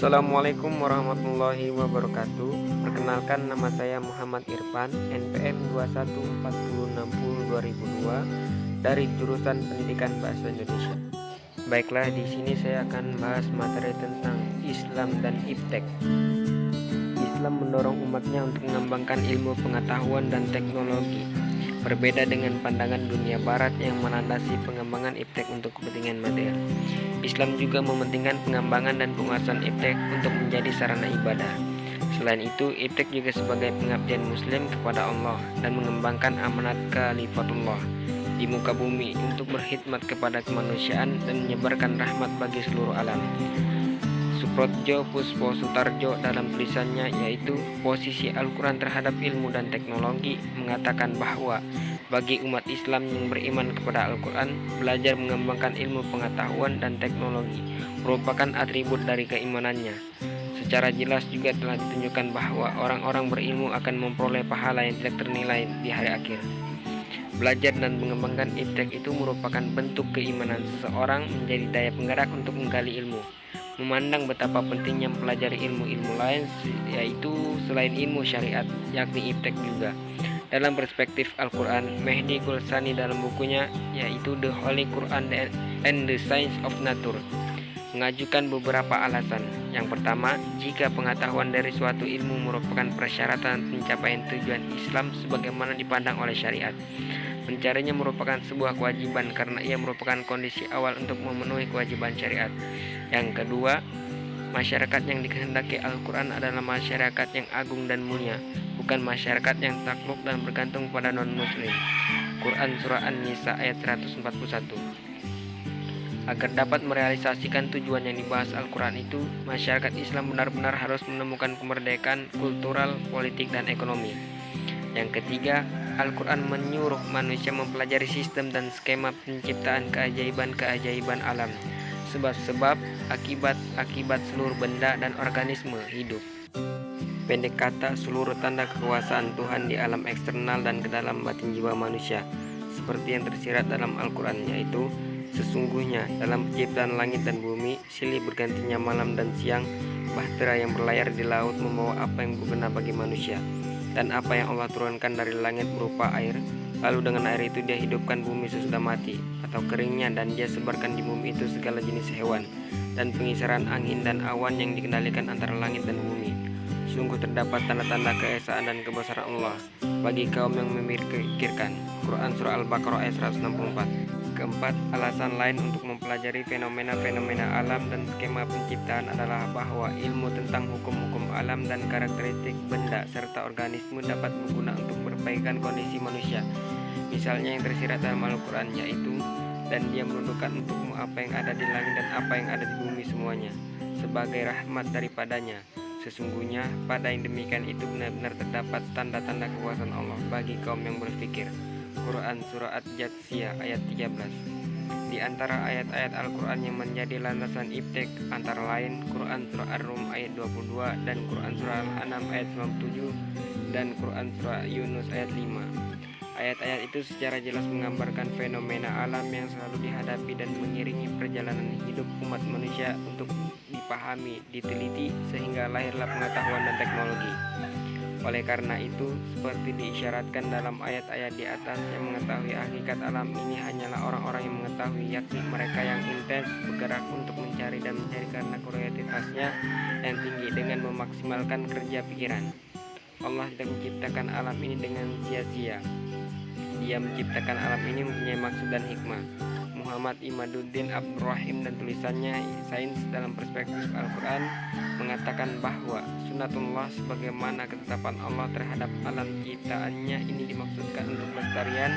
Assalamualaikum warahmatullahi wabarakatuh. Perkenalkan, nama saya Muhammad Irfan, NPM 2140602002 dari jurusan Pendidikan Bahasa Indonesia. Baiklah, di sini saya akan bahas materi tentang Islam dan iptek. Islam mendorong umatnya untuk mengembangkan ilmu pengetahuan dan teknologi. Berbeda dengan pandangan dunia barat yang melandasi pengembangan iptek untuk kepentingan material. Islam juga mementingkan pengembangan dan penguasaan iptek untuk menjadi sarana ibadah. Selain itu, iptek juga sebagai pengabdian muslim kepada Allah dan mengembangkan amanat khalifatullah di muka bumi untuk berkhidmat kepada kemanusiaan dan menyebarkan rahmat bagi seluruh alam. Suprotjo Puspo Sutarjo dalam tulisannya yaitu Posisi Al-Quran terhadap ilmu dan teknologi mengatakan bahwa bagi umat Islam yang beriman kepada Al-Quran, belajar mengembangkan ilmu pengetahuan dan teknologi merupakan atribut dari keimanannya. Secara jelas juga telah ditunjukkan bahwa orang-orang berilmu akan memperoleh pahala yang tidak ternilai di hari akhir. Belajar dan mengembangkan iptek itu merupakan bentuk keimanan seseorang menjadi daya penggerak untuk menggali ilmu. Memandang betapa pentingnya mempelajari ilmu-ilmu lain yaitu selain ilmu syariat, yakni iptek juga. Dalam perspektif Al-Quran, Mehdi Gulsani dalam bukunya yaitu The Holy Quran and the Science of Nature mengajukan beberapa alasan. Yang pertama, jika pengetahuan dari suatu ilmu merupakan persyaratan pencapaian tujuan Islam sebagaimana dipandang oleh syariat, mencarinya merupakan sebuah kewajiban karena ia merupakan kondisi awal untuk memenuhi kewajiban syariat. Yang kedua, masyarakat yang dikehendaki Al-Quran adalah masyarakat yang agung dan mulia, bukan masyarakat yang takluk dan bergantung pada non-muslim. Quran Surah An-Nisa ayat 141. Agar dapat merealisasikan tujuan yang dibahas Al-Quran itu, masyarakat Islam benar-benar harus menemukan kemerdekaan kultural, politik, dan ekonomi. Yang ketiga, Al-Quran menyuruh manusia mempelajari sistem dan skema penciptaan keajaiban-keajaiban alam, sebab-sebab, akibat-akibat seluruh benda dan organisme hidup. Pendek kata, seluruh tanda kekuasaan Tuhan di alam eksternal dan ke dalam batin jiwa manusia, seperti yang tersirat dalam Al-Quran, yaitu sesungguhnya dalam penciptaan langit dan bumi, silih bergantinya malam dan siang, bahtera yang berlayar di laut membawa apa yang berguna bagi manusia, dan apa yang Allah turunkan dari langit berupa air, lalu dengan air itu dia hidupkan bumi sesudah mati atau keringnya, dan dia sebarkan di bumi itu segala jenis hewan dan pengisaran angin dan awan yang dikendalikan antara langit dan bumi. Sungguh terdapat tanda-tanda keesaan dan kebesaran Allah bagi kaum yang memikirkan. Quran Surah Al-Baqarah ayat 164. Keempat, alasan lain untuk mempelajari fenomena-fenomena alam dan skema penciptaan adalah bahwa ilmu tentang hukum-hukum alam dan karakteristik benda serta organisme dapat berguna untuk perbaikan kondisi manusia. Misalnya yang tersirat dalam Al-Quran yaitu, dan dia menundukkan untukmu apa yang ada di langit dan apa yang ada di bumi semuanya, sebagai rahmat daripadanya. Sesungguhnya pada yang demikian itu benar-benar terdapat tanda-tanda kekuasaan Allah bagi kaum yang berfikir. Quran Surah At-Jatsiyah ayat 13. Di antara ayat-ayat Al-Quran yang menjadi landasan iptek antara lain Quran Surah Ar-Rum ayat 22 dan Quran Surah Al-An'am ayat 97 dan Quran Surah Yunus ayat 5. Ayat-ayat itu secara jelas menggambarkan fenomena alam yang selalu dihadapi dan mengiringi perjalanan hidup umat manusia untuk dipahami, diteliti, sehingga lahirlah pengetahuan dan teknologi. Oleh karena itu, seperti diisyaratkan dalam ayat-ayat di atas, yang mengetahui hakikat alam ini hanyalah orang-orang yang mengetahui, yakni mereka yang intens bergerak untuk mencari dan mencari karena kuriositasnya yang tinggi dengan memaksimalkan kerja pikiran. Allah tidak menciptakan alam ini dengan sia-sia. Dia menciptakan alam ini mempunyai maksud dan hikmah. Muhammad Imaduddin Abdurrahim dan tulisannya Sains dalam Perspektif Al-Quran mengatakan bahwa sunatullah sebagaimana ketetapan Allah terhadap alam ciptaannya ini dimaksudkan untuk pelestarian,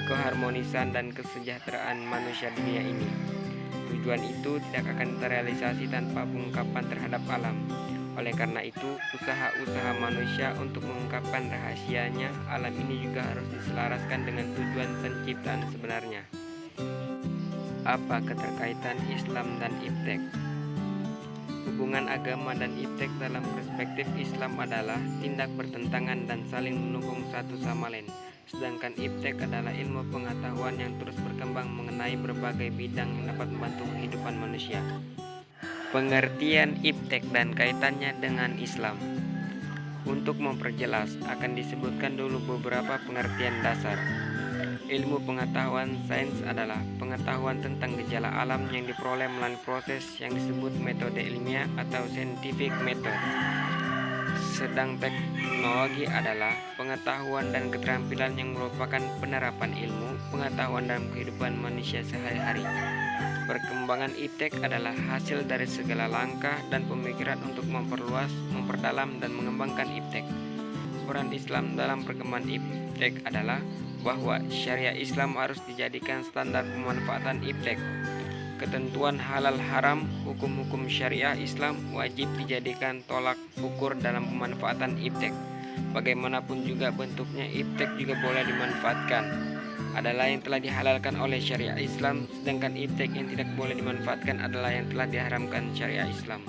keharmonisan, dan kesejahteraan manusia dunia ini. Tujuan itu tidak akan terrealisasi tanpa pengungkapan terhadap alam. Oleh karena itu, usaha-usaha manusia untuk mengungkapkan rahasianya alam ini juga harus diselaraskan dengan tujuan penciptaan sebenarnya. Apa keterkaitan Islam dan iptek? Hubungan agama dan iptek dalam perspektif Islam adalah tindak bertentangan dan saling mendukung satu sama lain. Sedangkan iptek adalah ilmu pengetahuan yang terus berkembang mengenai berbagai bidang yang dapat membantu kehidupan manusia. Pengertian iptek dan kaitannya dengan Islam. Untuk memperjelas, akan disebutkan dulu beberapa pengertian dasar. Ilmu pengetahuan sains adalah pengetahuan tentang gejala alam yang diperoleh melalui proses yang disebut metode ilmiah atau scientific method. Sedang teknologi adalah pengetahuan dan keterampilan yang merupakan penerapan ilmu pengetahuan dalam kehidupan manusia sehari-hari. Perkembangan iptek adalah hasil dari segala langkah dan pemikiran untuk memperluas, memperdalam, dan mengembangkan iptek. Peran Islam dalam perkembangan iptek adalah bahwa syariat Islam harus dijadikan standar pemanfaatan iptek. Ketentuan halal haram, hukum-hukum syariah Islam wajib dijadikan tolak ukur dalam pemanfaatan iptek. Bagaimanapun juga bentuknya, iptek juga boleh dimanfaatkan. Adalah yang telah dihalalkan oleh syariat Islam, sedangkan iptek yang tidak boleh dimanfaatkan adalah yang telah diharamkan syariat Islam.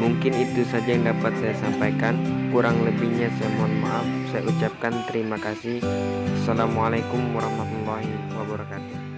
Mungkin itu saja yang dapat saya sampaikan. Kurang lebihnya saya mohon maaf. Saya ucapkan terima kasih. Assalamualaikum warahmatullahi wabarakatuh.